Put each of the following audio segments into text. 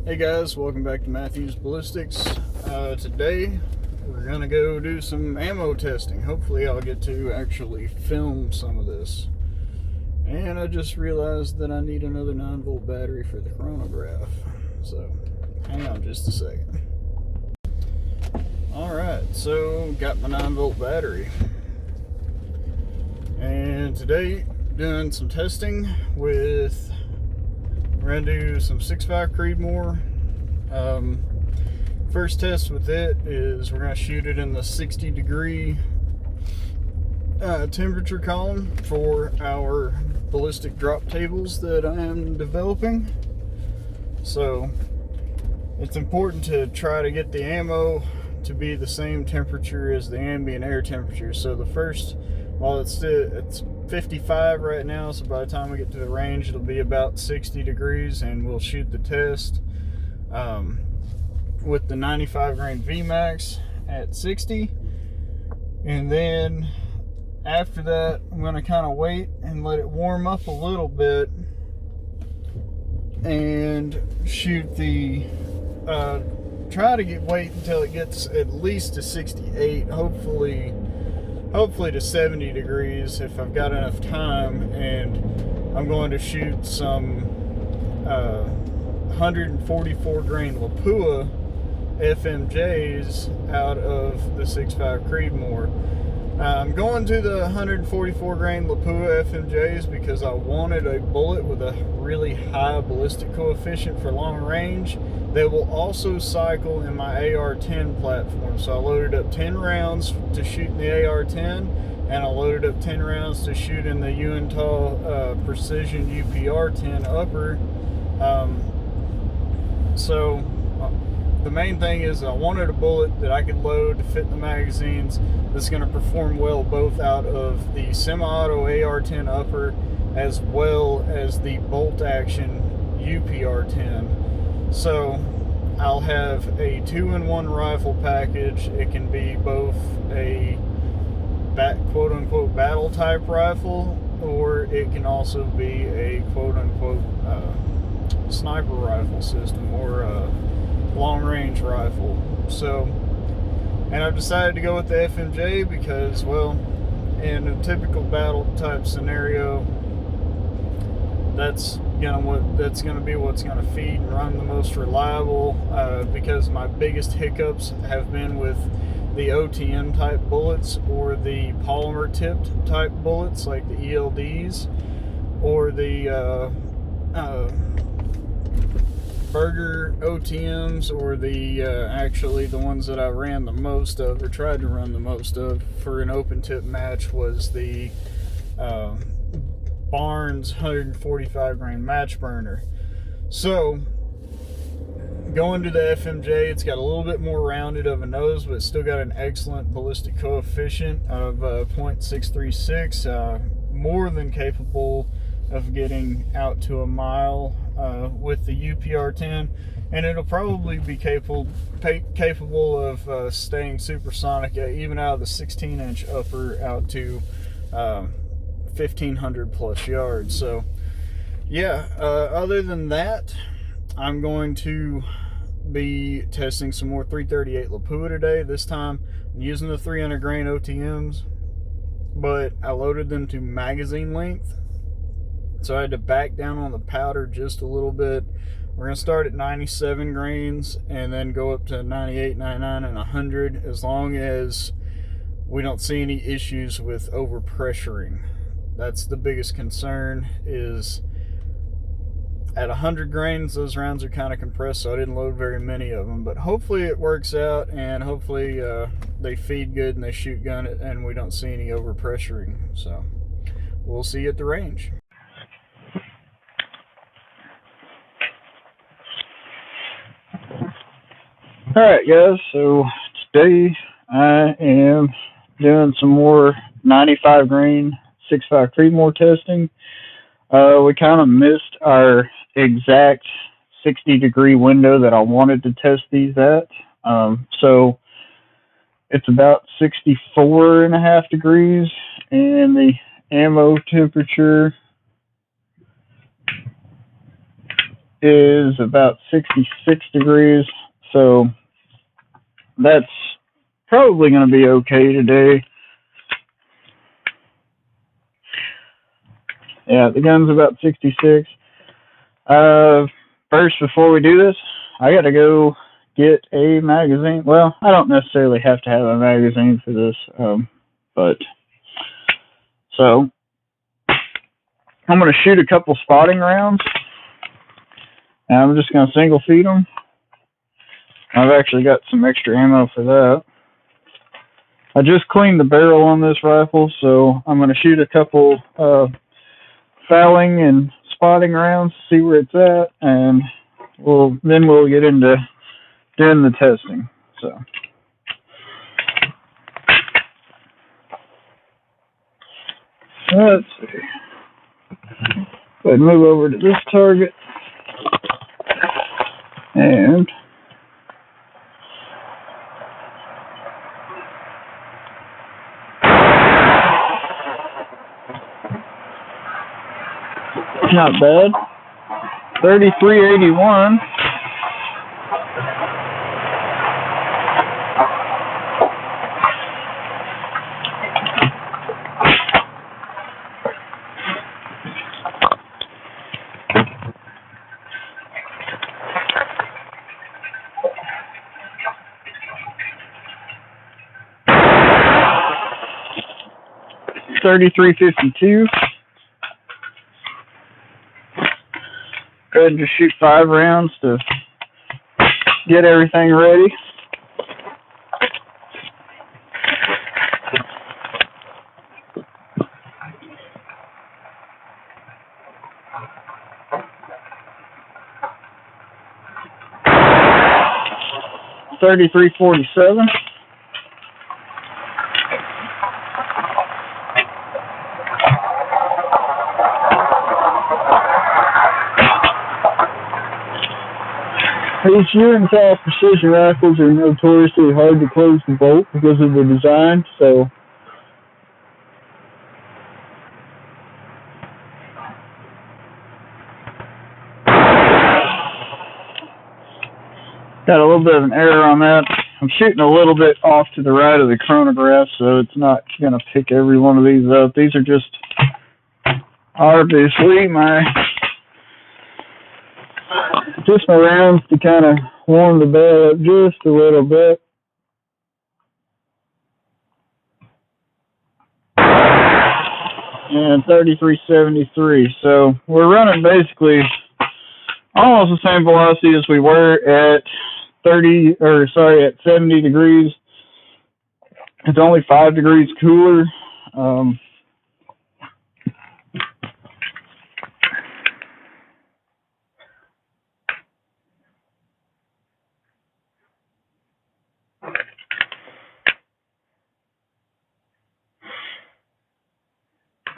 Hey guys, welcome back to Matthew's Ballistics. Today we're gonna go do some ammo testing. Hopefully I'll get to actually film some of this. And I just realized that I need another 9-volt battery for the chronograph. So hang on just a second. Alright, so got my 9-volt battery. And today doing some testing with, we're going to do some 6.5 Creedmoor. First test with it is we're going to shoot it in the 60-degree temperature column for our ballistic drop tables that I am developing. So it's important to try to get the ammo to be the same temperature as the ambient air temperature. So the first, while it's 55 right now, so by the time we get to the range it'll be about 60 degrees, and we'll shoot the test with the 95 grain VMAX at 60. And then after that I'm going to kind of wait and let it warm up a little bit and shoot the try to wait until it gets at least to 68, hopefully to 70 degrees if I've got enough time. And I'm going to shoot some 144 grain Lapua FMJs out of the 6.5 Creedmoor. I'm going to the 144 grain Lapua FMJs because I wanted a bullet with a really high ballistic coefficient for long range that will also cycle in my AR-10 platform. So I loaded up 10 rounds to shoot in the AR-10, and I loaded up 10 rounds to shoot in the Uintah Precision UPR-10 upper. So the main thing is I wanted a bullet that I could load to fit in the magazines that's going to perform well both out of the semi-auto AR-10 upper as well as the bolt action UPR-10. So I'll have a 2-in-1 rifle package. It can be both a quote-unquote battle type rifle, or it can also be a quote-unquote sniper rifle system, or long range rifle. So, and I've decided to go with the FMJ because, well, in a typical battle type scenario, that's gonna be what's gonna feed and run the most reliable, because my biggest hiccups have been with the OTM type bullets or the polymer tipped type bullets like the ELDs, or the Burger OTMs, or the actually the ones that I ran the most of, or tried to run the most of for an open tip match, was the Barnes 145 grain match burner. So going to the FMJ, it's got a little bit more rounded of a nose, but it's still got an excellent ballistic coefficient of 0.636, more than capable of getting out to a mile with the UPR-10, and it'll probably be capable of staying supersonic even out of the 16-inch upper out to 1,500 plus yards. So yeah, other than that, I'm going to be testing some more 338 Lapua today. This time I'm using the 300 grain OTMs, but I loaded them to magazine length, so I had to back down on the powder just a little bit. We're going to start at 97 grains and then go up to 98, 99, and 100, as long as we don't see any issues with overpressuring. That's the biggest concern, is at 100 grains, those rounds are kind of compressed, so I didn't load very many of them. But hopefully it works out, and hopefully they feed good and they shoot gun it, and we don't see any overpressuring. So we'll see you at the range. Alright guys, so today I am doing some more 95 grain 6.5 Creedmoor testing. We kind of missed our exact 60-degree window that I wanted to test these at. So it's about 64.5 degrees, and the ammo temperature is about 66 degrees, so that's probably going to be okay today. Yeah, the gun's about 66. First, before we do this, I got to go get a magazine. Well, I don't necessarily have to have a magazine for this, but so I'm going to shoot a couple spotting rounds, and I'm just going to single feed them. I've actually got some extra ammo for that. I just cleaned the barrel on this rifle, so I'm going to shoot a couple fouling and spotting rounds, see where it's at, and we'll get into doing the testing. So let's see. Go ahead and move over to this target, and not bad. 3381. .3352. Go ahead and just shoot 5 rounds to get everything ready. .3347. These Urental precision rifles are notoriously hard to close the bolt because of the design, so got a little bit of an error on that. I'm shooting a little bit off to the right of the chronograph, so it's not going to pick every one of these up. These are just obviously my rounds to kind of warm the bed up just a little bit. And 3373. So we're running basically almost the same velocity as we were at 70 degrees. It's only 5 degrees cooler.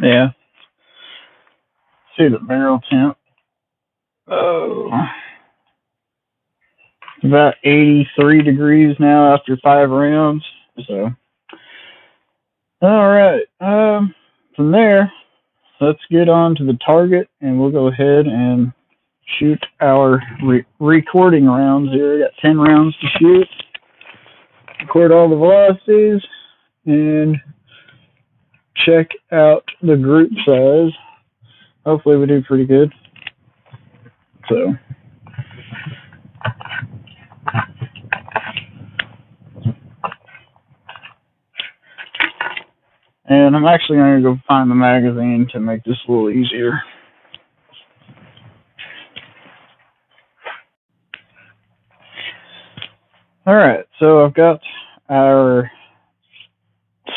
Yeah. See the barrel temp. Oh. About 83 degrees now after 5 rounds. So, all right. From there, let's get on to the target, and we'll go ahead and shoot our recording rounds here. I got 10 rounds to shoot. Record all the velocities and check out the group size. Hopefully we do pretty good. So and I'm actually going to go find the magazine to make this a little easier. Alright, so I've got our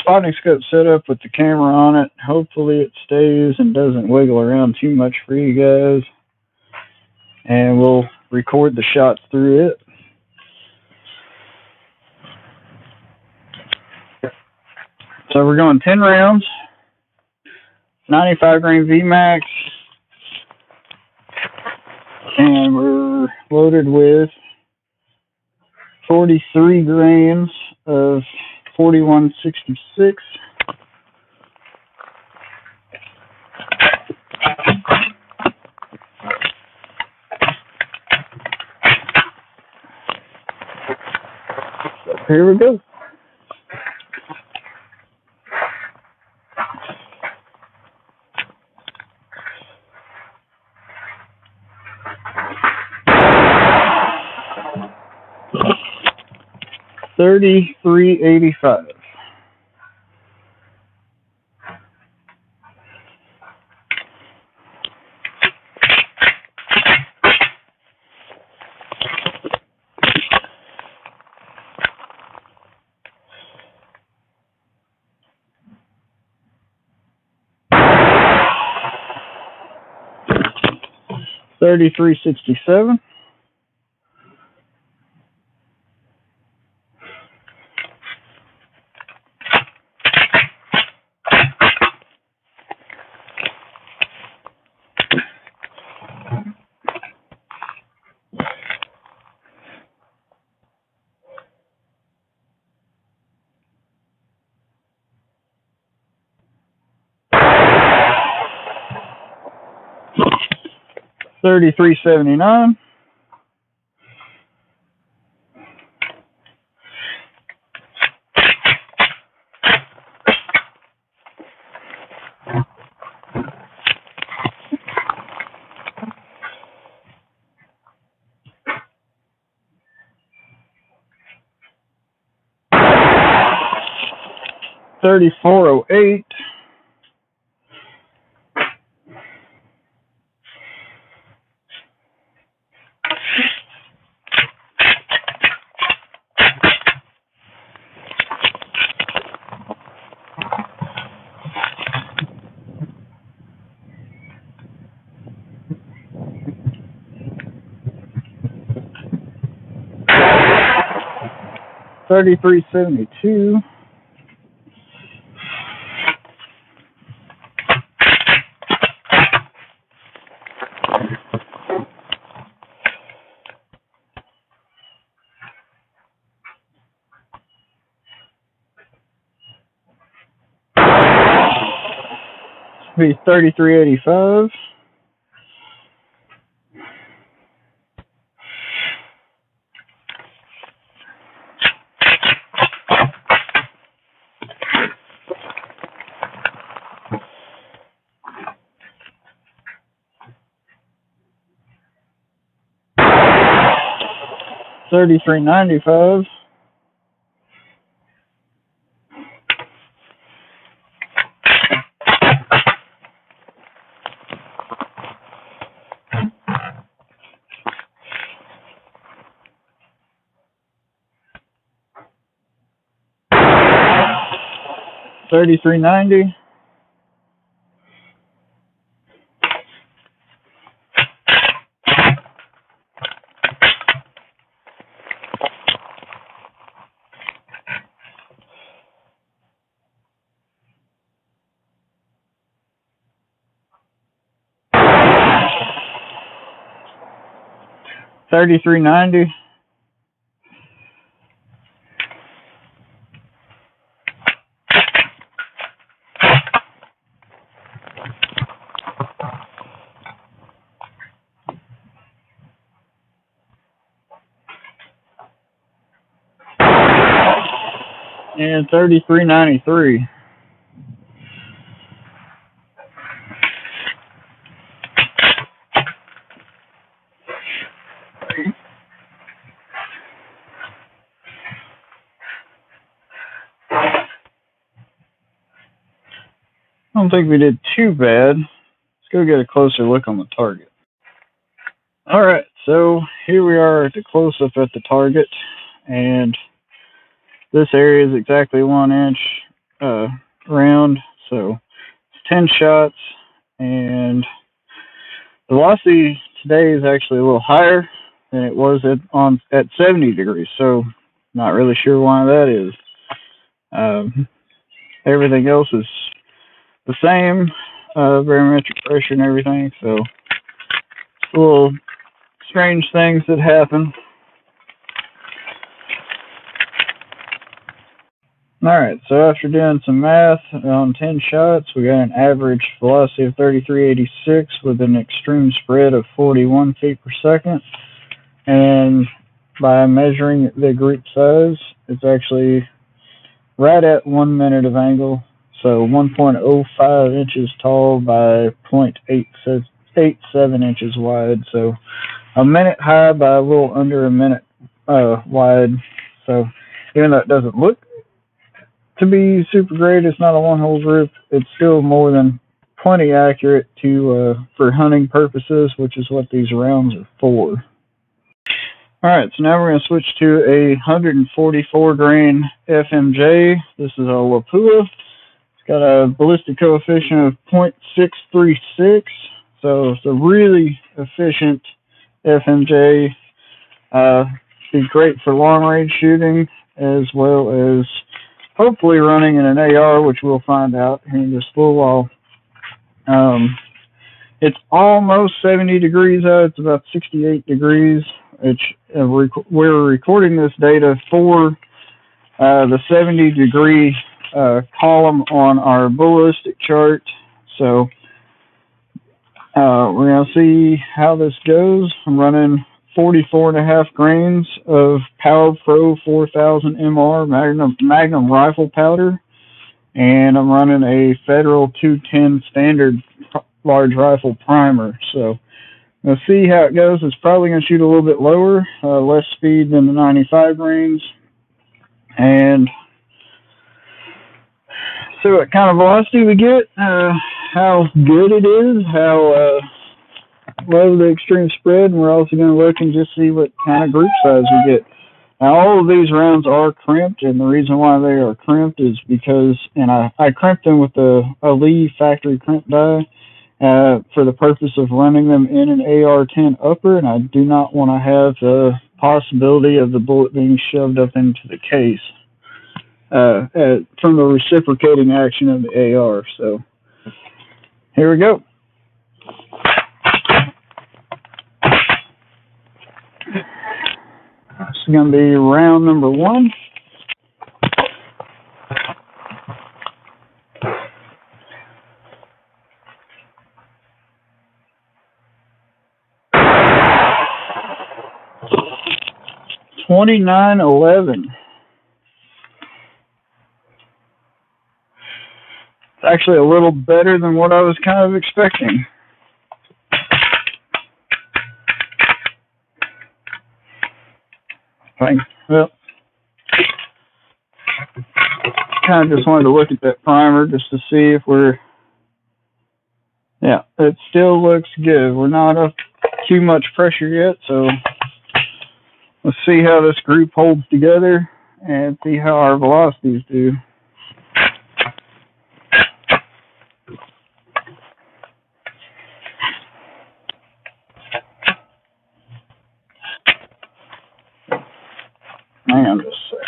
spotting scope set up with the camera on it. Hopefully it stays and doesn't wiggle around too much for you guys. And we'll record the shots through it. So we're going 10 rounds, 95 grain VMAX, and we're loaded with 43 grains of 4166. Here we go. $33.85. $33.67. $33.79. $34.08. $33.72. Be $33.85. $33.95. $33.90. $33.90. And $33.93. I don't think we did too bad. Let's go get a closer look on the target. Alright, so here we are at the close-up at the target, and this area is exactly 1 inch round, so it's 10 shots, and the velocity today is actually a little higher than it was at 70 degrees, so not really sure why that is. Everything else is the same, barometric pressure and everything, so it's a little strange things that happen. Alright, so after doing some math on 10 shots, we got an average velocity of 33.86 with an extreme spread of 41 feet per second. And by measuring the group size. It's actually right at 1 minute of angle, so 1.05 inches tall by 0.87 inches wide, so a minute high by a little under a minute wide. So even though it doesn't look to be super great, it's not a one hole group, it's still more than plenty accurate to for hunting purposes, which is what these rounds are for. Alright, so now we're going to switch to a 144 grain FMJ. This is a Lapua. It's got a ballistic coefficient of 0.636, so it's a really efficient FMJ. Be great for long range shooting, as well as hopefully running in an AR, which we'll find out here in just a little while. It's almost 70 degrees out. It's about 68 degrees. We're recording this data for the 70 degree column on our ballistic chart. So we're going to see how this goes. I'm running 44.5 grains of Power Pro 4000 MR Magnum rifle powder, and I'm running a Federal 210 standard large rifle primer. So we'll see how it goes. It's probably going to shoot a little bit lower, less speed than the 95 grains, and see what kind of velocity we get, how good it is, how low the extreme spread, and we're also going to look and just see what kind of group size we get. Now, all of these rounds are crimped, and the reason why they are crimped is because, and I crimped them with a Lee factory crimp die for the purpose of running them in an AR-10 upper, and I do not want to have the possibility of the bullet being shoved up into the case from the reciprocating action of the AR. So here we go. This is going to be round number 1. $29.11. It's actually a little better than what I was kind of expecting. Well, kind of just wanted to look at that primer just to see if yeah, it still looks good. We're not up too much pressure yet, so let's see how this group holds together and see how our velocities do. Hang on just a sec.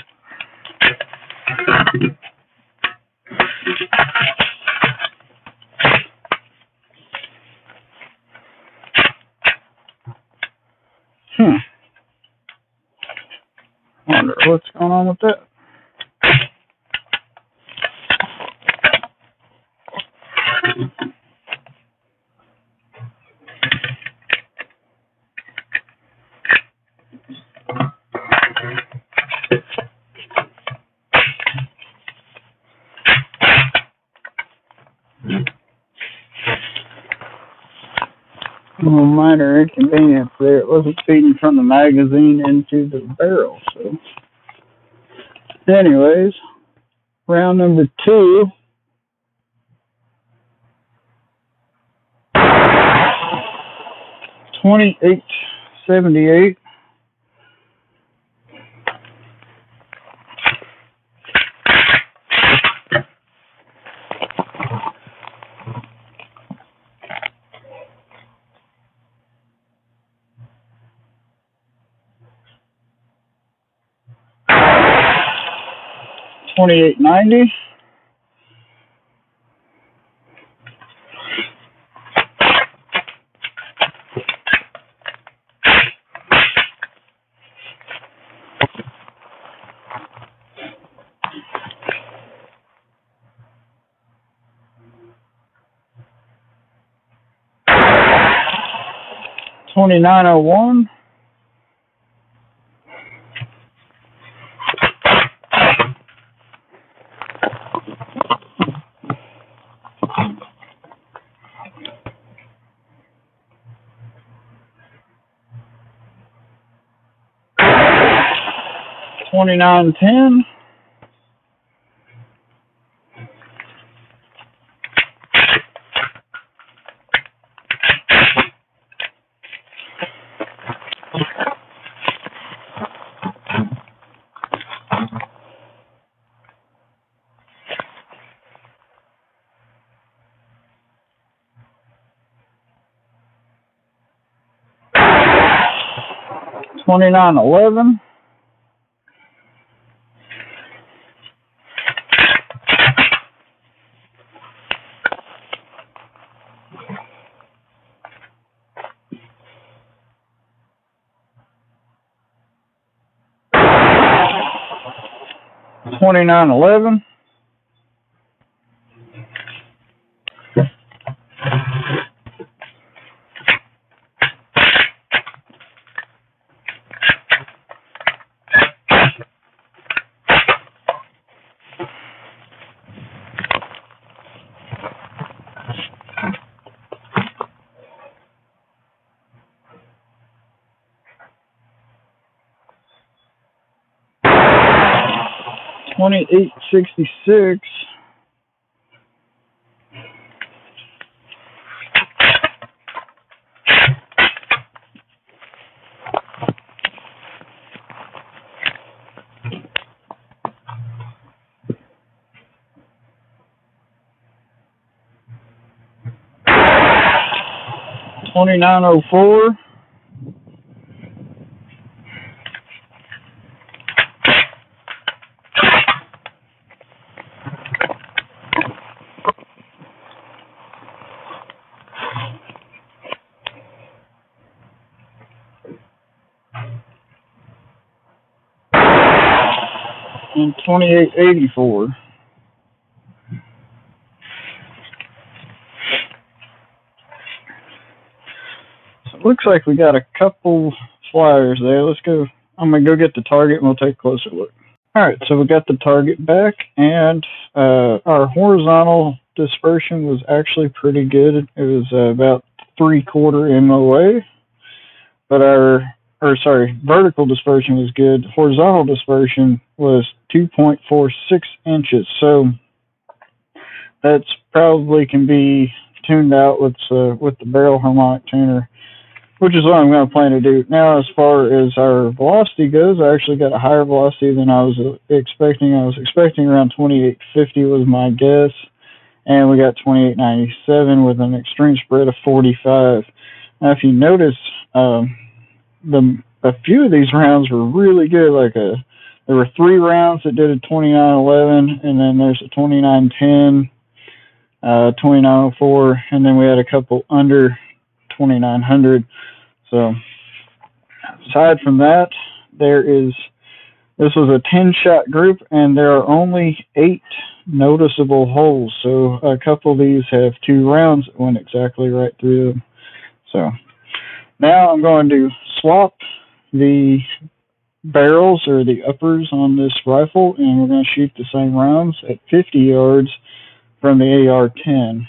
Wonder what's going on with that. A little minor inconvenience there. It wasn't feeding from the magazine into the barrel. So, anyways, round number 2. $28.78. $28.90. $29.01. 2910. $29.11. $29.11. $28.66. $29.04. And $28.84. So it looks like we got a couple flyers there. Let's go. I'm gonna go get the target and we'll take a closer look. Alright, so we got the target back, and our horizontal dispersion was actually pretty good. It was about 3/4 MOA, but vertical dispersion was good. Horizontal dispersion was 2.46 inches, so that's probably can be tuned out with the barrel harmonic tuner, which is what I'm going to plan to do. Now, as far as our velocity goes, I actually got a higher velocity than I was expecting. I was expecting around 2850 was my guess, and we got 2897 with an extreme spread of 45. Now, if you notice, a few of these rounds were really good. There were 3 rounds that did a 2911, and then there's a 2910, 2904, and then we had a couple under 2900. So aside from that, this was a 10-shot group, and there are only 8 noticeable holes. So a couple of these have 2 rounds that went exactly right through them. So now I'm going to swap the barrels or the uppers on this rifle, and we're going to shoot the same rounds at 50 yards from the AR-10.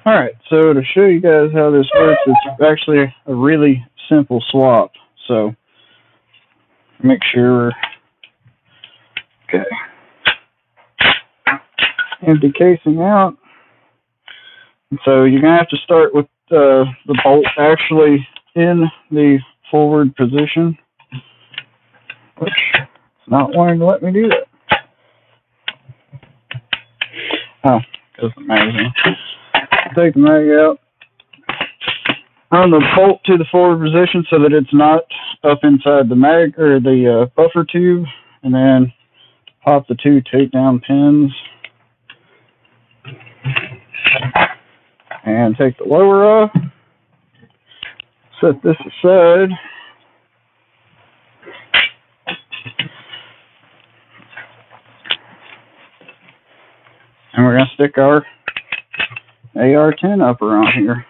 Alright, so to show you guys how this works, it's actually a really simple swap. So, make sure we're okay. Empty casing out. And so you're going to have to start with the bolt actually in the forward position, which it's not wanting to let me do that. Oh, doesn't matter. Take the mag out, run the bolt to the forward position so that it's not up inside the mag or the buffer tube, and then pop the 2 takedown pins and take the lower off. Set this aside. And we're going to stick our AR-10 upper on here.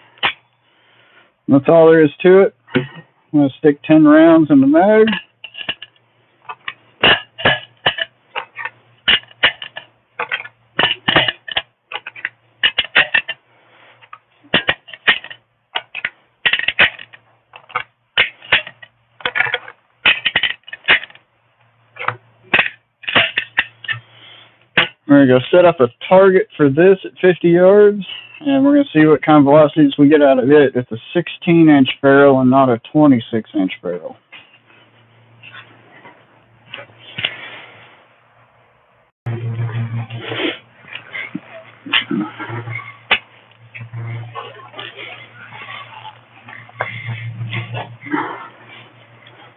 That's all there is to it. I'm going to stick 10 rounds in the mag. We're going to set up a target for this at 50 yards, and we're going to see what kind of velocities we get out of it. It's a 16-inch barrel and not a 26-inch barrel.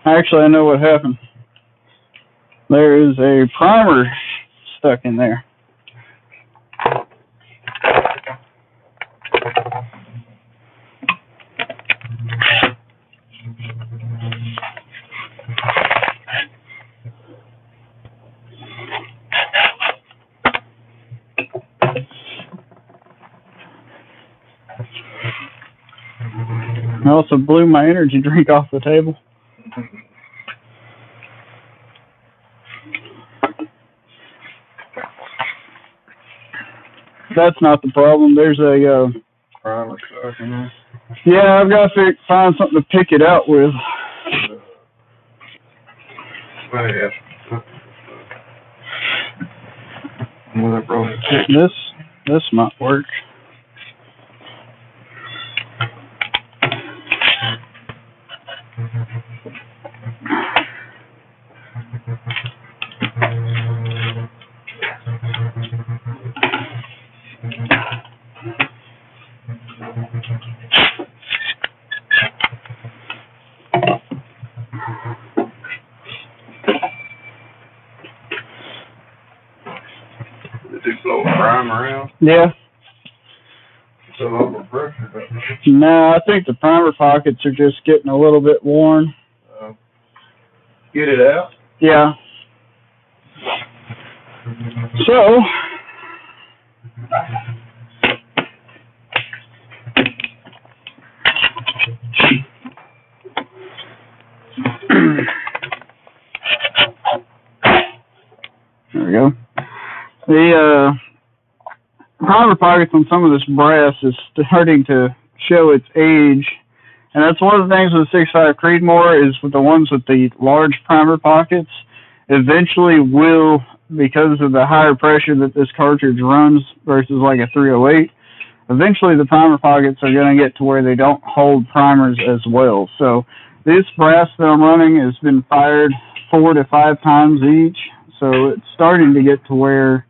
Actually, I know what happened. There is a primer stuck in there. I also blew my energy drink off the table. That's not the problem. There's a primer stuck in there. Yeah, I've got to find something to pick it out with. This might work. Did you blow the primer out? Yeah. Still overpressure. No, I think the primer pockets are just getting a little bit worn. Get it out? Yeah. So, there we go. The primer pockets on some of this brass is starting to show its age, and that's one of the things with the 6.5 Creedmoor is with the ones with the large primer pockets. Eventually, will, because of the higher pressure that this cartridge runs versus like a 308, eventually the primer pockets are going to get to where they don't hold primers as well. So this brass that I'm running has been fired 4 to 5 times each, so it's starting to get to where,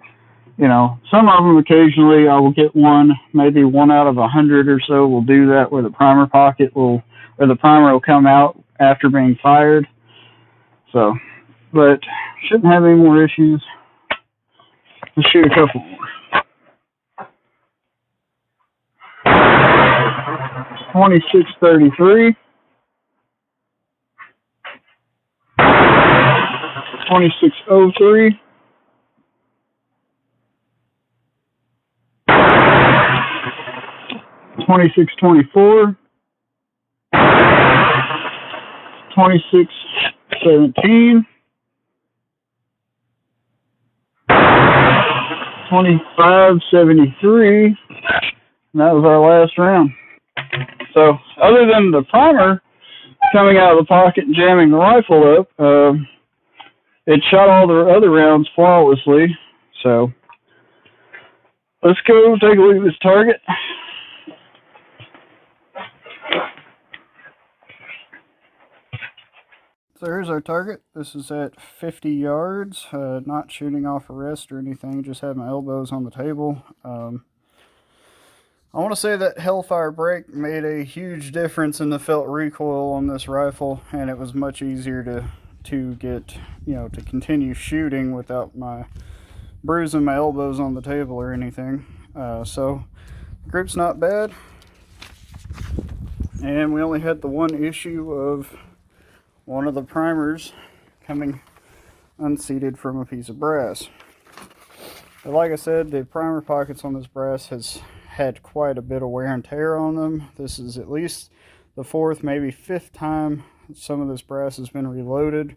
you know, some of them occasionally I will get one, maybe 1 out of 100 or so will do that, where the primer pocket will, or the primer will come out after being fired. So, but shouldn't have any more issues. Let's shoot a couple more. 2633. 2603. 2624. 2617. 2573. And that was our last round. So, other than the primer coming out of the pocket and jamming the rifle up, it shot all the other rounds flawlessly. So, let's go take a look at this target. So here's our target. This is at 50 yards, not shooting off a rest or anything, just had my elbows on the table. I want to say that Hellfire brake made a huge difference in the felt recoil on this rifle, and it was much easier to get, you know, to continue shooting without my bruising my elbows on the table or anything. So grip's not bad, and we only had the one issue of one of the primers coming unseated from a piece of brass. But like I said, the primer pockets on this brass has had quite a bit of wear and tear on them. This is at least the 4th, maybe 5th time some of this brass has been reloaded.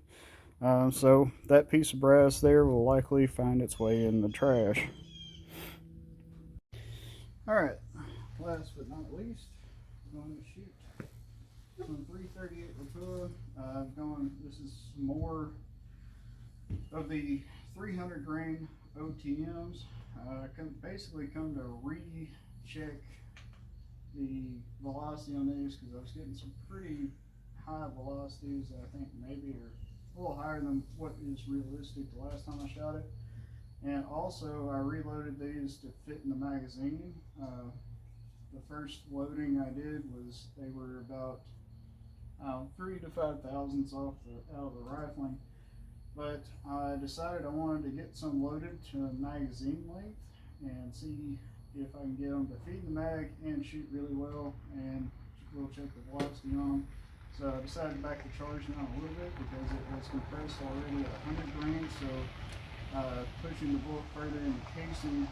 So that piece of brass there will likely find its way in the trash. Alright, last but not least, I'm going to shoot some 338 Lapua. This is more of the 300 grain OTMs. Basically come to recheck the velocity on these because I was getting some pretty high velocities that I think maybe are a little higher than what is realistic the last time I shot it. And also I reloaded these to fit in the magazine. The first loading I did was they were about 3 to 5 thousandths off out of the rifling, but I decided I wanted to get some loaded to magazine length and see if I can get them to feed the mag and shoot really well, and we'll check the velocity on them. So I decided to back the charge down a little bit because it was compressed already at 100 grains, so pushing the bullet further in the casing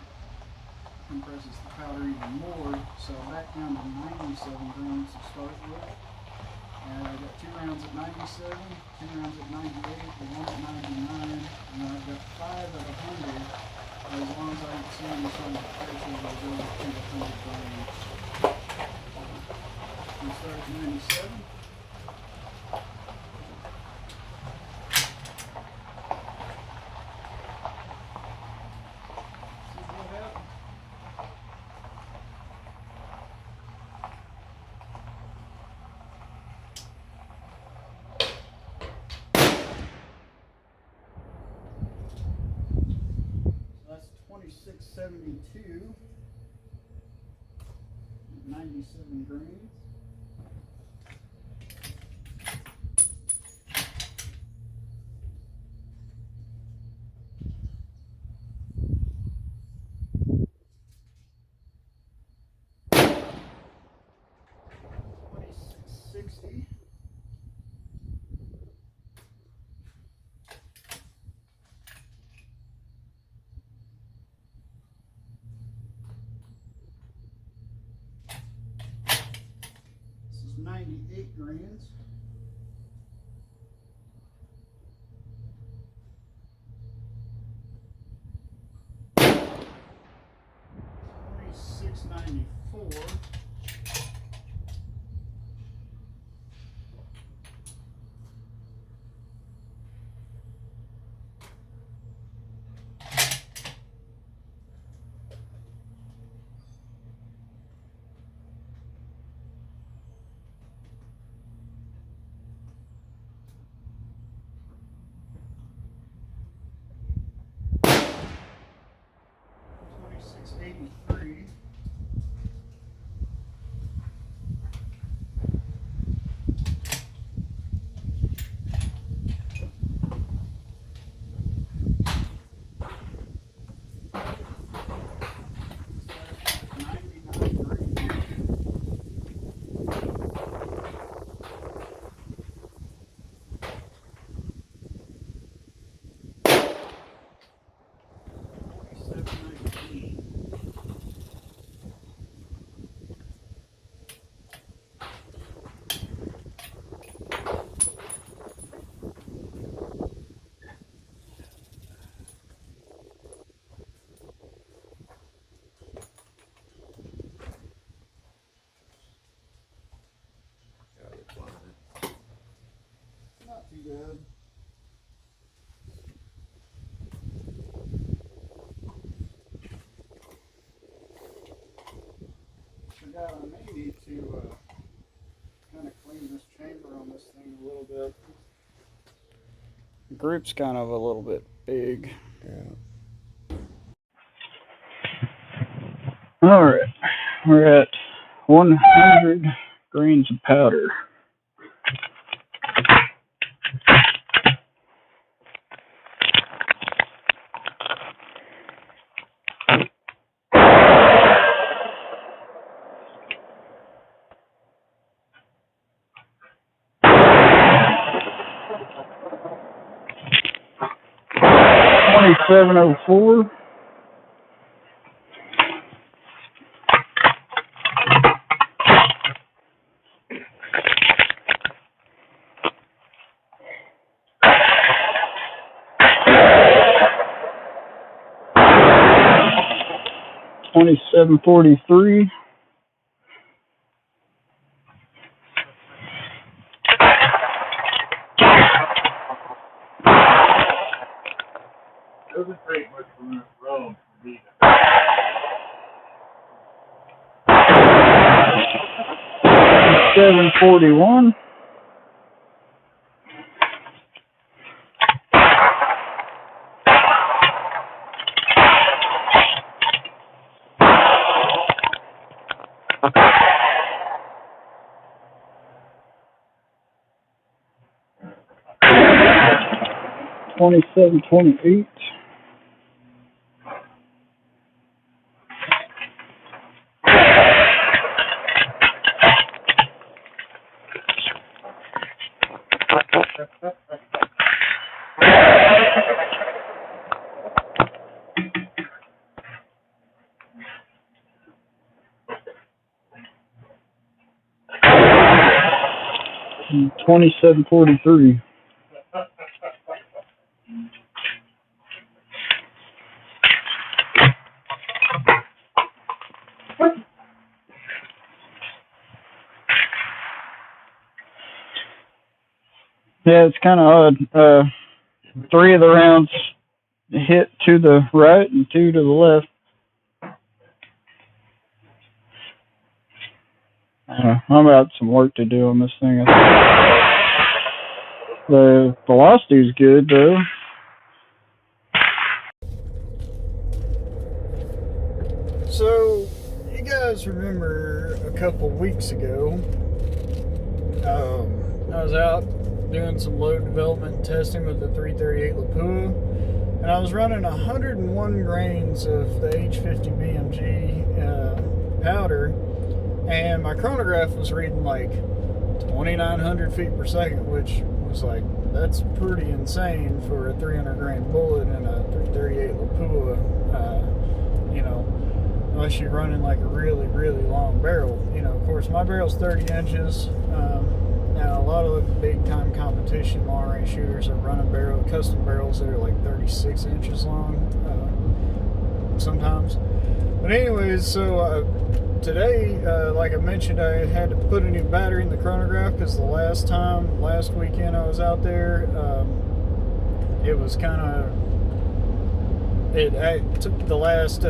compresses the powder even more. So back down to 97 grains to start with. And I got 2 rounds at 97, 2 rounds at 98, and 1 at 99, and I've got 5 at 100. As long as I can see them on the pressure, they'll go to the 100 grains. We start at 97. That's 2672, 97 grains. $26.60. This is 98 grains. $26.94. $26.83. Not too bad. Forgot I may need to kind of clean this chamber on this thing a little bit. The group's kind of a little bit big. Yeah. Alright, we're at 100 grains of powder. $27.04. $27.43. doesn't take much from this road for me to 741. $27.28. $27.43. Yeah, it's kind of odd. 3 of the rounds hit to the right and 2 to the left. I'm about some work to do on this thing. The velocity is good though. So, you guys remember a couple weeks ago, I was out doing some load development testing with the 338 Lapua, and I was running 101 grains of the H50 BMG powder, and my chronograph was reading like 2,900 feet per second, which was like, that's pretty insane for a 300 grain bullet and a 338 Lapua, unless you're running like a really, really long barrel. Of course, my barrel's 30 inches. Now, a lot of the big time competition long range shooters are running custom barrels that are like 36 inches long sometimes. But anyways, so today, like I mentioned, I had to put a new battery in the chronograph because the last weekend I was out there, it was kind of, it took the last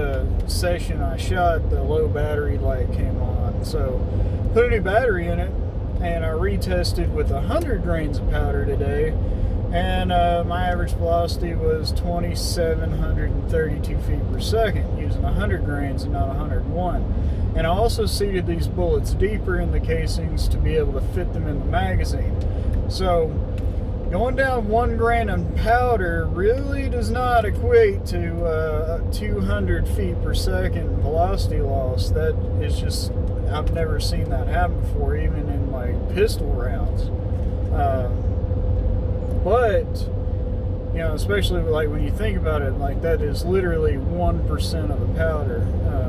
session I shot, the low battery light came on. So put a new battery in it, and I retested with 100 grains of powder today, and my average velocity was 2,732 feet per second using 100 grains and not 101. And I also seated these bullets deeper in the casings to be able to fit them in the magazine. So going down 1 grain of powder really does not equate to 200 feet per second velocity loss. That is just, I've never seen that happen before, even in like pistol rounds. But especially like when you think about it, like that is literally 1% of the powder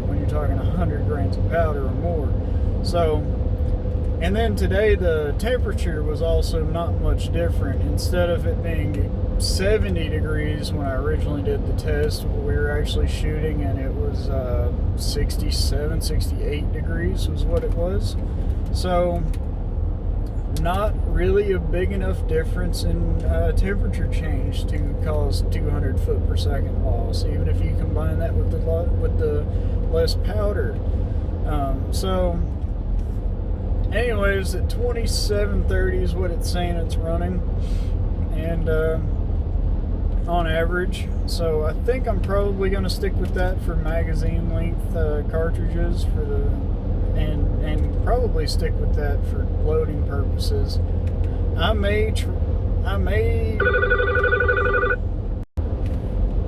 when you're talking 100 grains of powder or more. So, and then today the temperature was also not much different. Instead of it being 70 degrees when I originally did the test, we were actually shooting, and it was 67, 68 degrees was what it was. So not really a big enough difference in temperature change to cause 200 foot per second loss, even if you combine that with the less powder. So anyways, at 2730 is what it's saying it's running, and on average. So I think I'm probably going to stick with that for magazine length cartridges for and probably stick with that for loading purposes. I may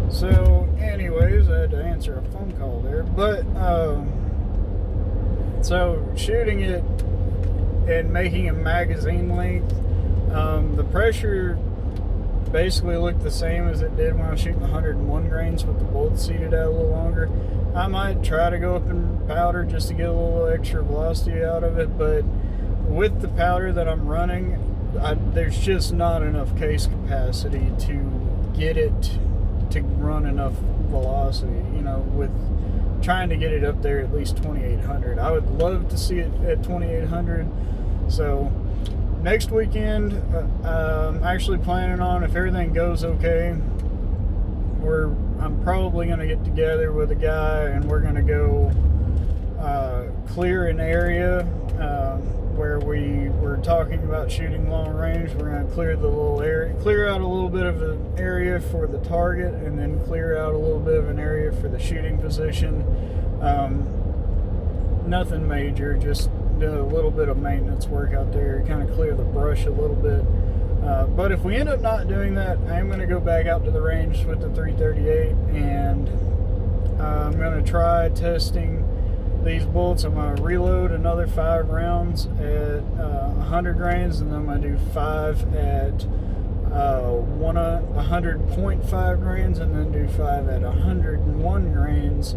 So anyways, I had to answer a phone call there, but so shooting it and making a magazine length, the pressure basically looked the same as it did when I was shooting 101 grains with the bullets seated out a little longer. I might try to go up in powder just to get a little extra velocity out of it, but with the powder that I'm running, there's just not enough case capacity to get it to run enough velocity, with trying to get it up there at least 2,800. I would love to see it at 2,800. So next weekend, I'm actually planning on, if everything goes okay, I'm probably going to get together with a guy and we're going to go clear an area where we were talking about shooting long range. We're going to clear the little area, clear out a little bit of an area for the target, and then clear out a little bit of an area for the shooting position. Nothing major, just do a little bit of maintenance work out there, kind of clear the brush a little bit. But if we end up not doing that, I'm going to go back out to the range with the 338, and I'm going to try testing these bullets. I'm going to reload another 5 rounds at 100 grains, and then I'm going to do 5 at 100.5 grains, and then do 5 at 101 grains,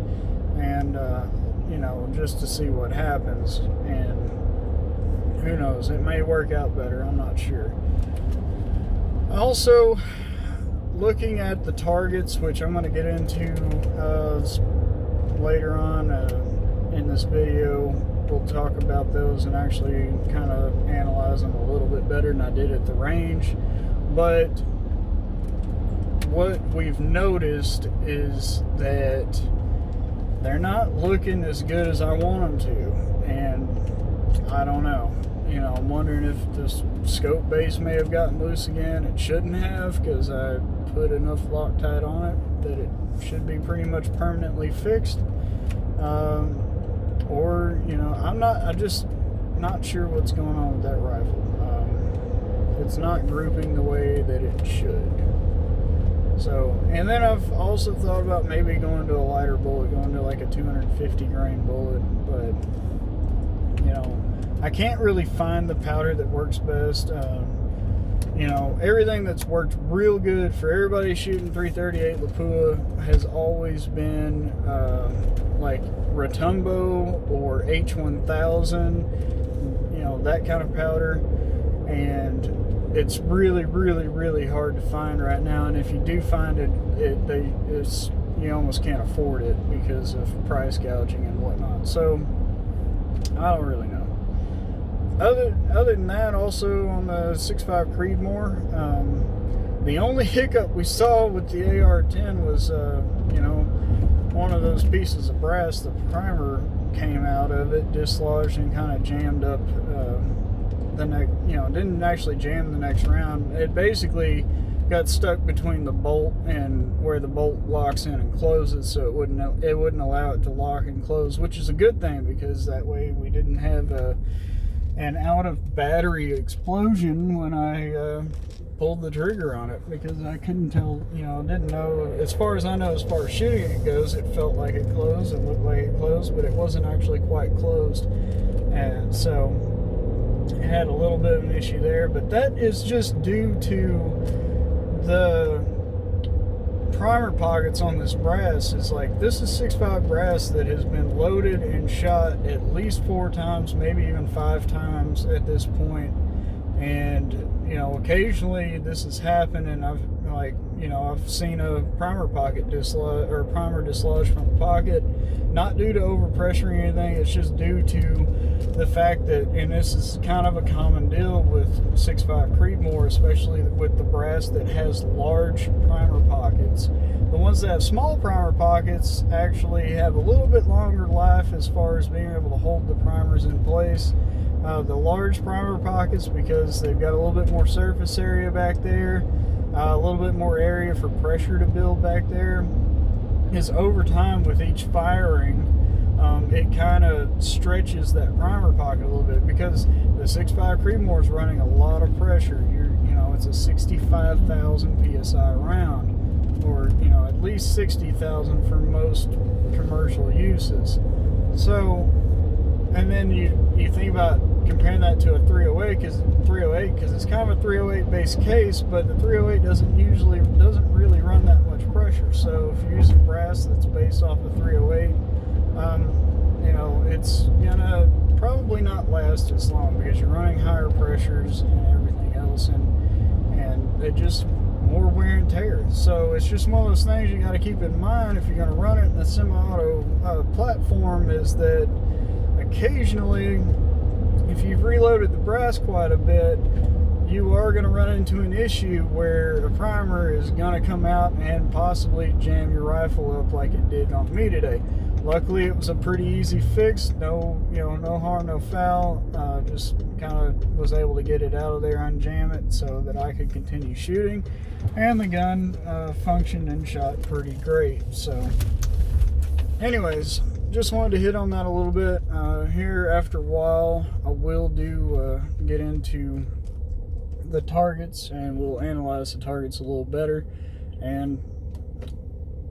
and you know, just to see what happens. And who knows, it may work out better, I'm not sure. Also, looking at the targets, which I'm going to get into later on in this video, we'll talk about those and actually kind of analyze them a little bit better than I did at the range. But what we've noticed is that they're not looking as good as I want them to, and I don't know. You know, I'm wondering if this scope base may have gotten loose again. It shouldn't have, because I put enough Loctite on it that it should be pretty much permanently fixed. Or, you know, I'm just not sure what's going on with that rifle. It's not grouping the way that it should. So, and then I've also thought about maybe going to a lighter bullet, going to like a 250 grain bullet, but, you know, I can't really find the powder that works best. You know, everything that's worked real good for everybody shooting 338 Lapua has always been like Rotumbo or H1000, you know, that kind of powder. And it's really, really, really hard to find right now. And if you do find it, you almost can't afford it because of price gouging and whatnot. So I don't really know. Other than that, also on the 6.5 Creedmoor, the only hiccup we saw with the AR-10 was, you know, one of those pieces of brass, the primer came out of it, dislodged, and kind of jammed up the next, you know, didn't actually jam the next round. It basically got stuck between the bolt and where the bolt locks in and closes, so it wouldn't allow it to lock and close, which is a good thing, because that way we didn't have an out of battery explosion when I pulled the trigger on it, because I couldn't tell, you know, didn't know. As far as I know, as far as shooting it goes, it felt like it closed and looked like it closed, but it wasn't actually quite closed. And so it had a little bit of an issue there, but that is just due to the primer pockets on this brass. Is like, this is 6.5 brass that has been loaded and shot at least 4 times, maybe even 5 times at this point. And, you know, occasionally this has happened, and I've seen a primer pocket dislodge, or primer dislodge from the pocket, not due to overpressure or anything. It's just due to the fact that, and this is kind of a common deal with 6.5 Creedmoor, especially with the brass that has large primer pockets. The ones that have small primer pockets actually have a little bit longer life as far as being able to hold the primers in place. The large primer pockets, because they've got a little bit more surface area back there, a little bit more area for pressure to build back there, is over time with each firing, it kind of stretches that primer pocket a little bit, because the 6.5 Creedmoor is running a lot of pressure. It's a 65,000 psi round, or at least 60,000 for most commercial uses. So, and then you think about comparing that to a 308, because it's kind of a 308 base case, but the 308 doesn't really run that much pressure. So if you're using brass that's based off of 308, it's gonna probably not last as long, because you're running higher pressures and everything else, and it just more wear and tear. So it's just one of those things you got to keep in mind if you're going to run it in a semi-auto platform, is that occasionally, if you've reloaded the brass quite a bit, you are going to run into an issue where the primer is going to come out and possibly jam your rifle up like it did on me today. Luckily, it was a pretty easy fix. No, no harm, no foul. Just kind of was able to get it out of there, unjam it, so that I could continue shooting. And the gun functioned and shot pretty great. So, anyways, just wanted to hit on that a little bit. Here, after a while, I will get into the targets, and we'll analyze the targets a little better, and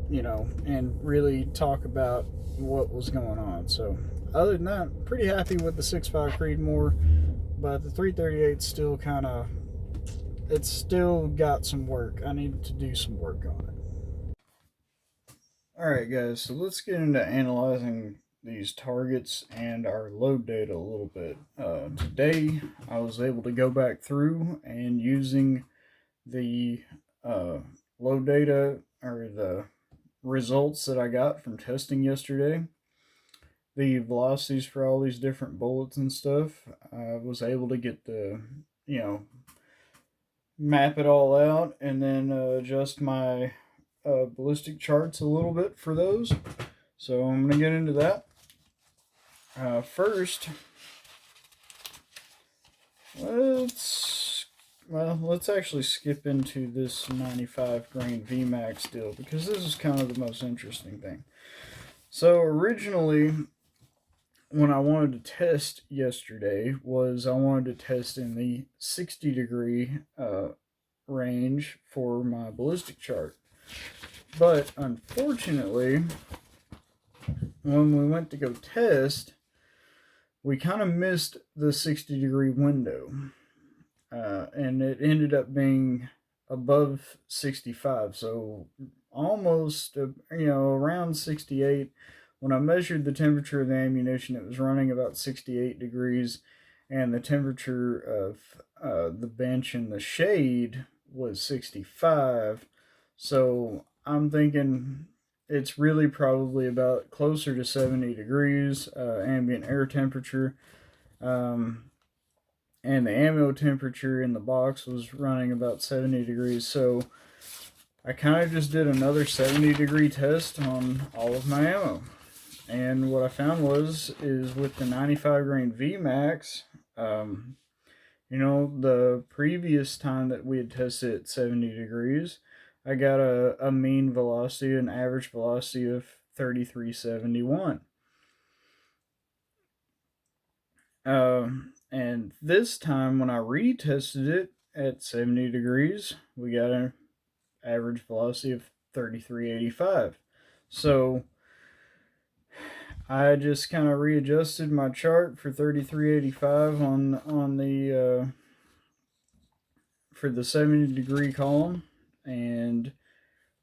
and really talk about what was going on. So other than that, pretty happy with the 6.5 Creedmoor, but the 338 still it's still got some work. I need to do some work on it. Alright guys, so let's get into analyzing these targets and our load data a little bit. Today I was able to go back through and using the load data, or the results that I got from testing yesterday, the velocities for all these different bullets and stuff, I was able to get the, map it all out, and then adjust my ballistic charts a little bit for those. So I'm going to get into that. First, let's actually skip into this 95 grain VMAX deal, because this is kind of the most interesting thing. So originally, when I wanted to test yesterday, I wanted to test in the 60-degree range for my ballistic chart. But unfortunately, when we went to go test, we kind of missed the 60-degree window. And it ended up being above 65, so almost, around 68. When I measured the temperature of the ammunition, it was running about 68 degrees, and the temperature of the bench in the shade was 65. So I'm thinking it's really probably about closer to 70 degrees ambient air temperature. And the ammo temperature in the box was running about 70 degrees. So I kind of just did another 70-degree test on all of my ammo. And what I found is with the 95 grain VMAX, the previous time that we had tested at 70 degrees, I got a mean velocity, an average velocity of 3371. And this time when I retested it at 70 degrees, we got an average velocity of 3385. So I just kind of readjusted my chart for 3385 on the for the 70-degree column, and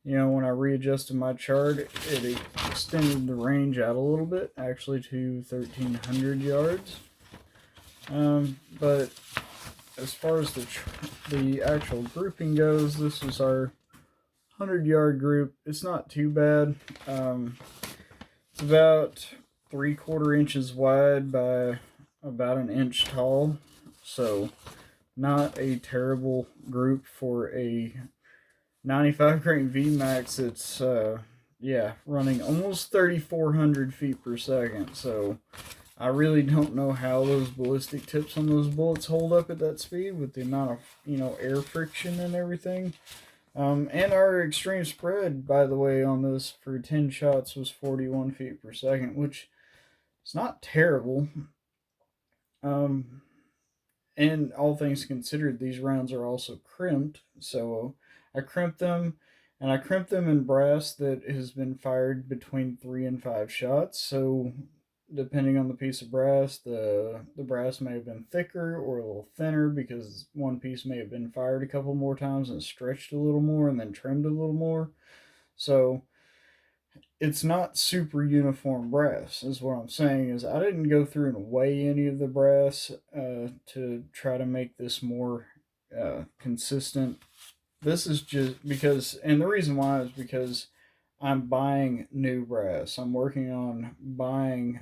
when I readjusted my chart, it extended the range out a little bit, actually to 1,300 yards. But as far as the actual grouping goes, this is our 100-yard group. It's not too bad. It's about 3/4 inches wide by about an inch tall, so not a terrible group for a 95 grain VMAX. It's running almost 3,400 feet per second. So I really don't know how those ballistic tips on those bullets hold up at that speed with the amount of air friction and everything. And our extreme spread, by the way, on this for 10 shots was 41 feet per second, which is not terrible. And all things considered, these rounds are also crimped. So I crimped them, and I crimped them in brass that has been fired between 3 and 5 shots. So depending on the piece of brass, the brass may have been thicker or a little thinner, because one piece may have been fired a couple more times and stretched a little more and then trimmed a little more. So it's not super uniform brass, is what I'm saying. Is I didn't go through and weigh any of the brass to try to make this more consistent. This is just because, and the reason why is because I'm buying new brass. I'm working on buying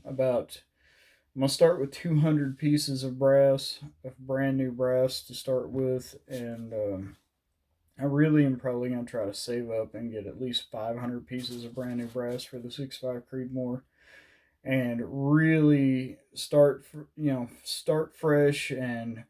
about I'm going to start with 200 pieces of brass, of brand new brass to start with, and I really am probably going to try to save up and get at least 500 pieces of brand new brass for the 6.5 Creedmoor, and really start fresh and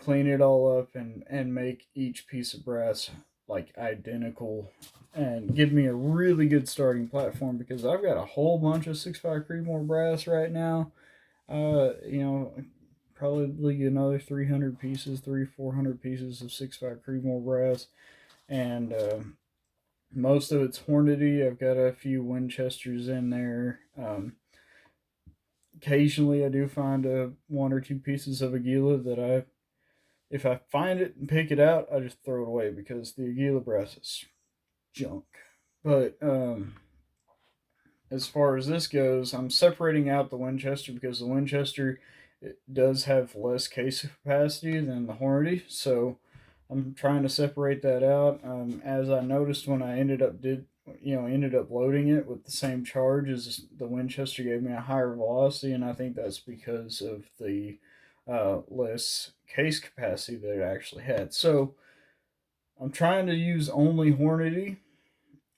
clean it all up and make each piece of brass like identical and give me a really good starting platform, because I've got a whole bunch of 6.5 Creedmoor brass right now. You know, probably another 300 pieces, 400 pieces of 6.5 Creedmoor brass, and most of it's Hornady. I've got a few Winchesters in there. Occasionally, I do find one or two pieces of Aguila that if I find it and pick it out, I just throw it away because the Aguila brass is junk. But as far as this goes, I'm separating out the Winchester because the Winchester, it does have less case capacity than the Hornady, so I'm trying to separate that out. As I noticed when I ended up loading it with the same charge as the Winchester, gave me a higher velocity, and I think that's because of the less case capacity that it actually had. So I'm trying to use only Hornady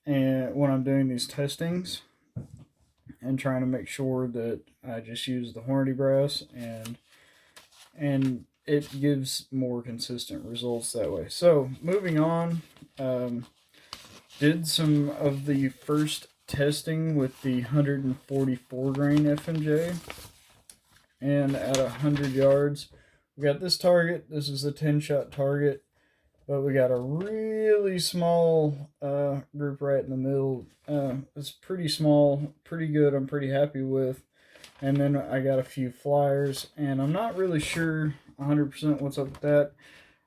and when I'm doing these testings, and trying to make sure that I just use the Hornady brass, and it gives more consistent results that way. So moving on, did some of the first testing with the 144 grain FMJ, and at 100 yards, we got this target. This is a 10-shot target, but we got a really small group right in the middle. It's pretty small, pretty good. I'm pretty happy with. And then I got a few flyers, and I'm not really sure 100% what's up with that.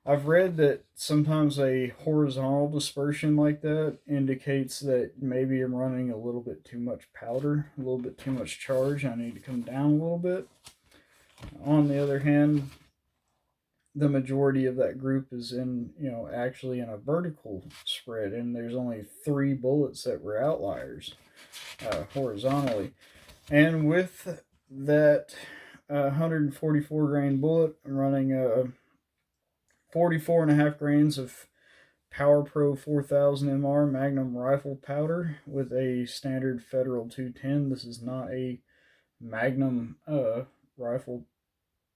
I've read that sometimes a horizontal dispersion like that indicates that maybe I'm running a little bit too much powder, a little bit too much charge. I need to come down a little bit. On the other hand, the majority of that group is actually in a vertical spread, and there's only 3 bullets that were outliers horizontally. And with that 144 grain bullet, I'm running 44.5 grains of Power Pro 4000 MR Magnum rifle powder with a standard Federal 210. This is not a Magnum rifle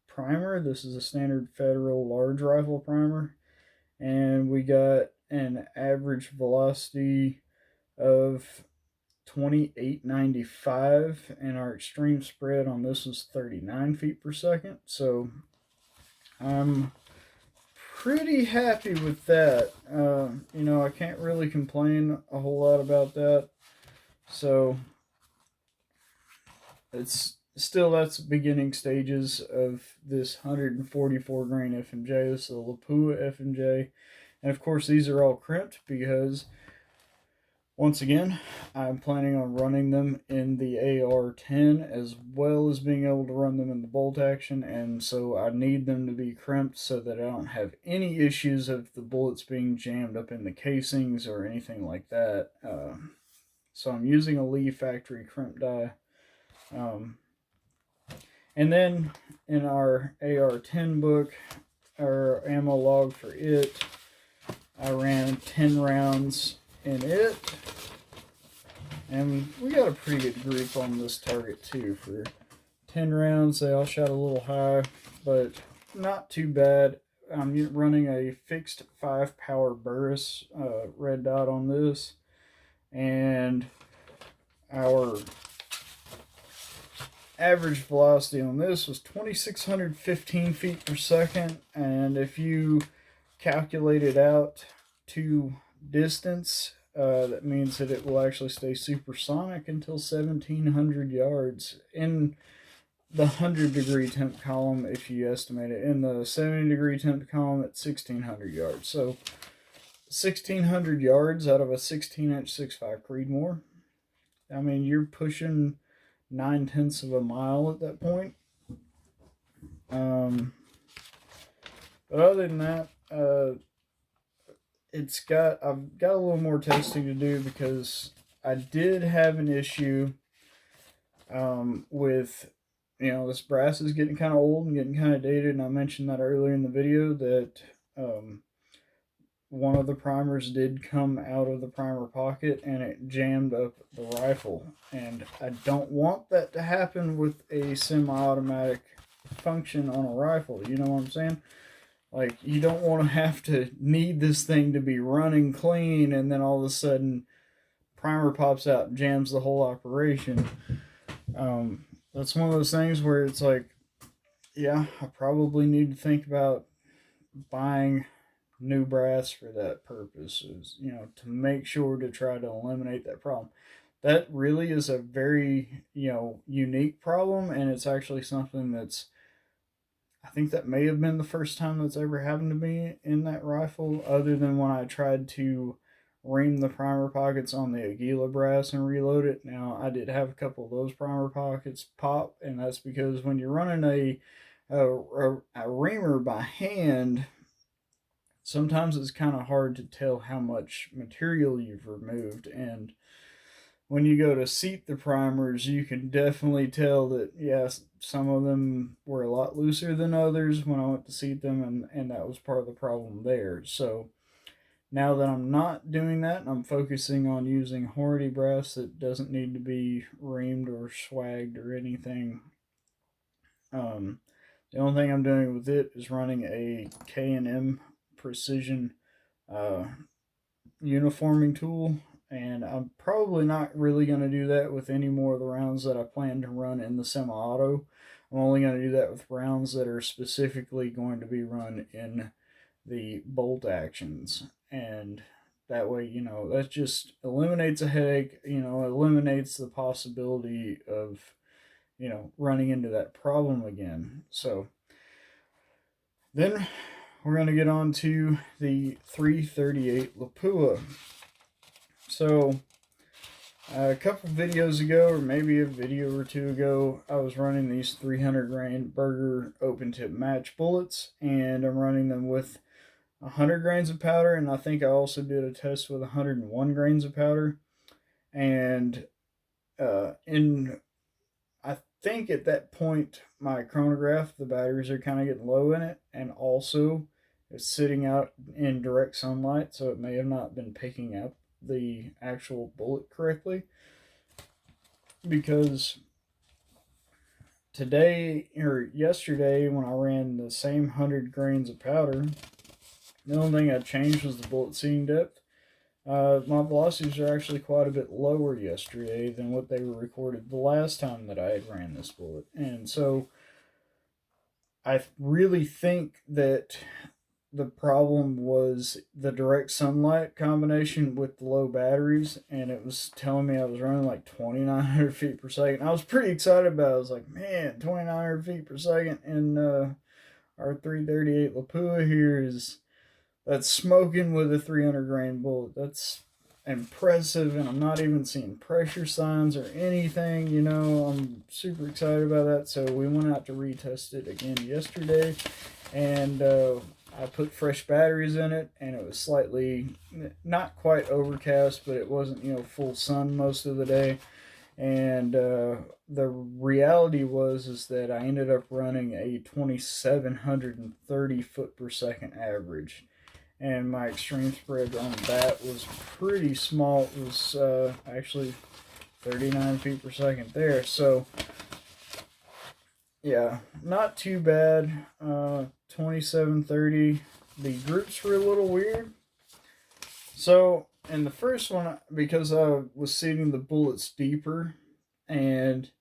primer. This is a standard Federal large rifle primer, and we got an average velocity of 2895, and our extreme spread on this was 39 feet per second. So I'm pretty happy with that. I can't really complain a whole lot about that. So that's beginning stages of this 144 grain FMJ. This is the Lapua FMJ, and of course these are all crimped because, once again, I'm planning on running them in the AR-10 as well as being able to run them in the bolt action, and so I need them to be crimped so that I don't have any issues of the bullets being jammed up in the casings or anything like that. So I'm using a Lee factory crimp die. And then in our AR-10 book, our ammo log for it, I ran 10 rounds in it, and we got a pretty good group on this target too. For 10 rounds, they all shot a little high, but not too bad. I'm running a fixed 5 power Burris red dot on this, and our average velocity on this was 2,615 feet per second, and if you calculate it out to distance, that means that it will actually stay supersonic until 1,700 yards in the 100-degree temp column, if you estimate it. In the 70-degree temp column, at 1,600 yards. So 1,600 yards out of a 16-inch 6.5 Creedmoor. I mean, you're pushing 9/10 of a mile at that point. But other than that, I've got a little more testing to do, because I did have an issue with this brass is getting kind of old and getting kind of dated, and I mentioned that earlier in the video that one of the primers did come out of the primer pocket and it jammed up the rifle. And I don't want that to happen with a semi-automatic function on a rifle. You know what I'm saying? Like, you don't want to have to need this thing to be running clean and then all of a sudden primer pops out and jams the whole operation. That's one of those things where it's like, yeah, I probably need to think about buying new brass for that purpose, is to make sure to try to eliminate that problem. That really is a very unique problem, and it's actually something that's, I think that may have been the first time that's ever happened to me in that rifle, other than when I tried to ream the primer pockets on the Aguila brass and reload it. Now, I did have a couple of those primer pockets pop, and that's because when you're running a reamer by hand, sometimes it's kind of hard to tell how much material you've removed. And when you go to seat the primers, you can definitely tell that, yes, some of them were a lot looser than others when I went to seat them, and that was part of the problem there. So now that I'm not doing that, and I'm focusing on using Hornady brass that doesn't need to be reamed or swagged or anything, the only thing I'm doing with it is running a K&M precision uniforming tool, and I'm probably not really going to do that with any more of the rounds that I plan to run in the semi-auto. I'm only going to do that with rounds that are specifically going to be run in the bolt actions, and that way, that just eliminates a headache, eliminates the possibility of, running into that problem again. So then we're going to get on to the 338 Lapua. So a couple videos ago, or maybe a video or two ago, I was running these 300 grain Burger open tip match bullets, and I'm running them with 100 grains of powder, and I think I also did a test with 101 grains of powder. And I think at that point my chronograph, the batteries are kind of getting low in it, and also it's sitting out in direct sunlight, so it may have not been picking up the actual bullet correctly. Because today or yesterday, when I ran the same 100 grains of powder, the only thing I changed was the bullet seeing depth. My velocities are actually quite a bit lower yesterday than what they were recorded the last time that I had ran this bullet. And so I really think that the problem was the direct sunlight combination with the low batteries, and it was telling me I was running like 2,900 feet per second. I was pretty excited about it. I was like, man, 2,900 feet per second in our 338 Lapua here that's smoking with a 300 grain bullet. That's impressive, and I'm not even seeing pressure signs or anything. I'm super excited about that. So we went out to retest it again yesterday, and I put fresh batteries in it, and it was slightly, not quite overcast, but it wasn't full sun most of the day. And the reality is that I ended up running a 2,730 foot per second average, and my extreme spread on that was pretty small. It was actually 39 feet per second there. So yeah, not too bad. 2730. The groups were a little weird. So in the first one, because I was seating the bullets deeper and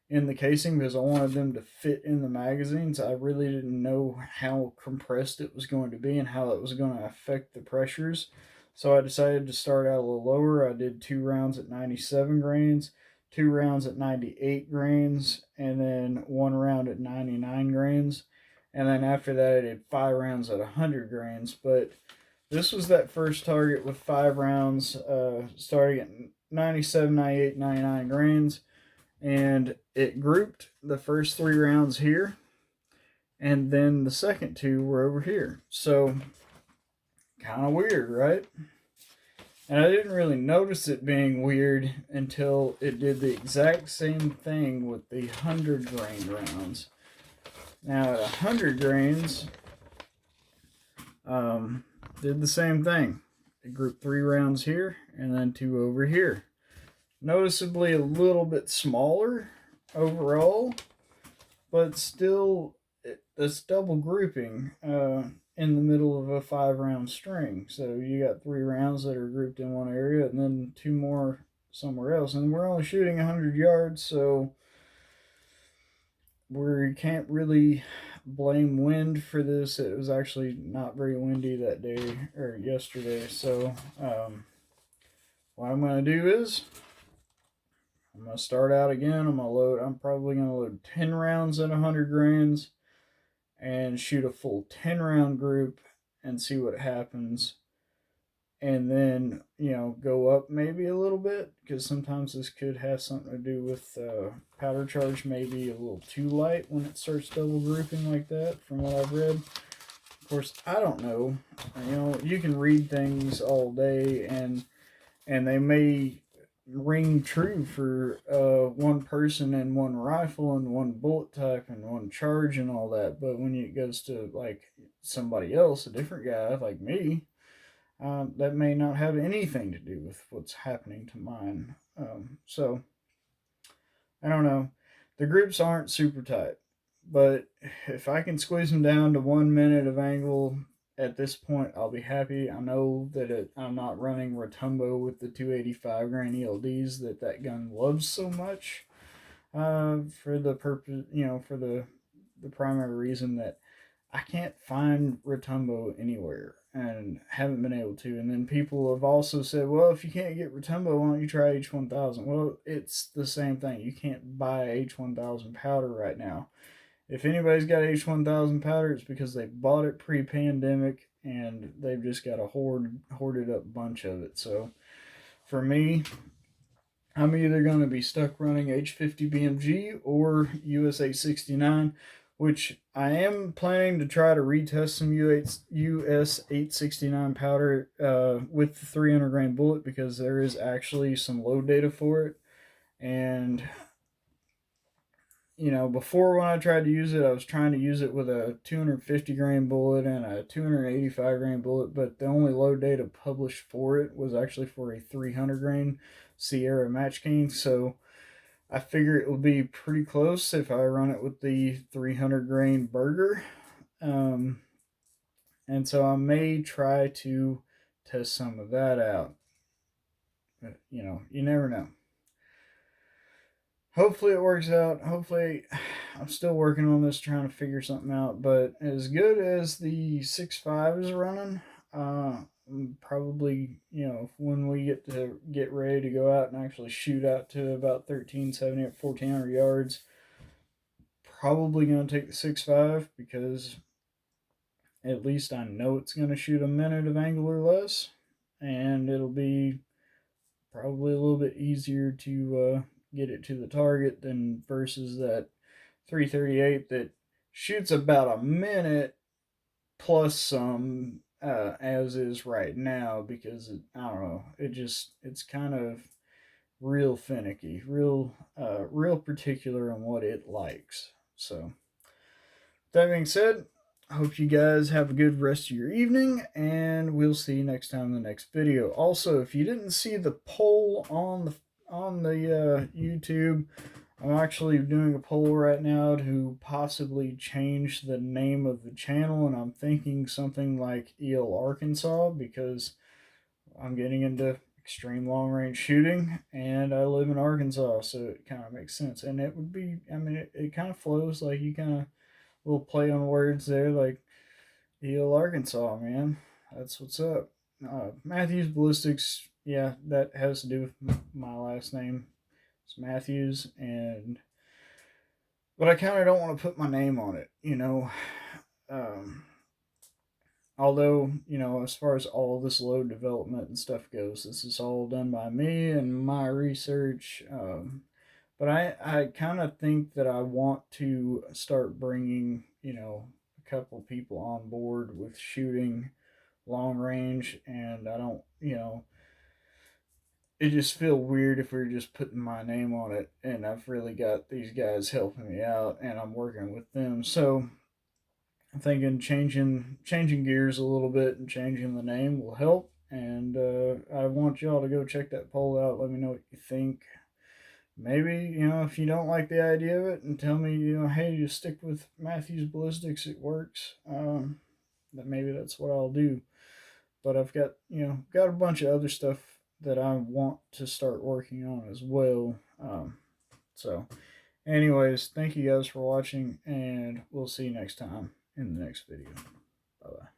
in the casing, because I wanted them to fit in the magazines, I really didn't know how compressed it was going to be and how it was going to affect the pressures. So I decided to start out a little lower. I did 2 rounds at 97 grains, 2 rounds at 98 grains, and then 1 round at 99 grains. And then after that, I did 5 rounds at 100 grains. But this was that first target with 5 rounds, starting at 97, 98, 99 grains. And it grouped the first 3 rounds here, and then the second 2 were over here. So, kind of weird, right? And I didn't really notice it being weird until it did the exact same thing with the 100 grain rounds. Now at 100 grains, did the same thing. It grouped 3 rounds here and then 2 over here. Noticeably a little bit smaller overall, but still it's double grouping in the middle of a 5 round string. So you got 3 rounds that are grouped in one area and then 2 more somewhere else. And we're only shooting 100 yards, so we can't really blame wind for this. It was actually not very windy that day or yesterday. So what I'm going to do is I'm going to start out again. I'm probably going to load 10 rounds at 100 grains and shoot a full 10 round group and see what happens. And then, go up maybe a little bit, because sometimes this could have something to do with powder charge, maybe a little too light when it starts double grouping like that, from what I've read. Of course, I don't know. You can read things all day, and they may ring true for one person and one rifle and one bullet type and one charge and all that. But when it goes to like somebody else, a different guy like me, that may not have anything to do with what's happening to mine. So I don't know. The groups aren't super tight, but if I can squeeze them down to 1 minute of angle at this point, I'll be happy. I know that I'm not running Rotumbo with the 285 grain ELDs that gun loves so much. For the purpose, for the primary reason that I can't find Rotumbo anywhere and haven't been able to. And then people have also said, well, if you can't get Rotumbo, why don't you try H1000? Well, it's the same thing. You can't buy H1000 powder right now. If anybody's got H1000 powder, it's because they bought it pre-pandemic and they've just got a hoarded up bunch of it. So for me, I'm either going to be stuck running H50 BMG or US 869, which I am planning to try to retest some US 869 powder with the 300 grain bullet, because there is actually some load data for it. And before, when I tried to use it, I was trying to use it with a 250 grain bullet and a 285 grain bullet, but the only load data published for it was actually for a 300 grain Sierra match cane. So I figure it will be pretty close if I run it with the 300 grain burger. And so I may try to test some of that out. But, you never know. Hopefully it works out. Hopefully, I'm still working on this, trying to figure something out. But as good as the 6.5 is running, probably, when we get ready to go out and actually shoot out to about 1370 at 1400 yards, probably going to take the 6.5, because at least I know it's going to shoot a minute of angle or less, and it'll be probably a little bit easier to get it to the target than versus that 338 that shoots about a minute plus some, as is right now, because I don't know, it's kind of real finicky, real particular on what it likes. So that being said, I hope you guys have a good rest of your evening, and we'll see you next time in the next video. Also, if you didn't see the poll on the YouTube, I'm actually doing a poll right now to possibly change the name of the channel, and I'm thinking something like EL Arkansas, because I'm getting into extreme long range shooting and I live in Arkansas, so it kind of makes sense. And it would be, it kind of flows, like you kind of little play on words there, like EL Arkansas, man. That's what's up. Matthews Ballistics, yeah, that has to do with my last name. It's Matthews, but I kind of don't want to put my name on it, although, as far as all this load development and stuff goes, this is all done by me and my research. But I kind of think that I want to start bringing, a couple people on board with shooting long range, and I don't, it just feel weird if we are just putting my name on it, and I've really got these guys helping me out, and I'm working with them. So I'm thinking changing gears a little bit and changing the name will help. And I want y'all to go check that poll out. Let me know what you think. Maybe, if you don't like the idea of it, and tell me, hey, just stick with Matthew's Ballistics, it works. That maybe that's what I'll do. But I've got a bunch of other stuff that I want to start working on as well. So, anyways, thank you guys for watching, and we'll see you next time in the next video. Bye bye.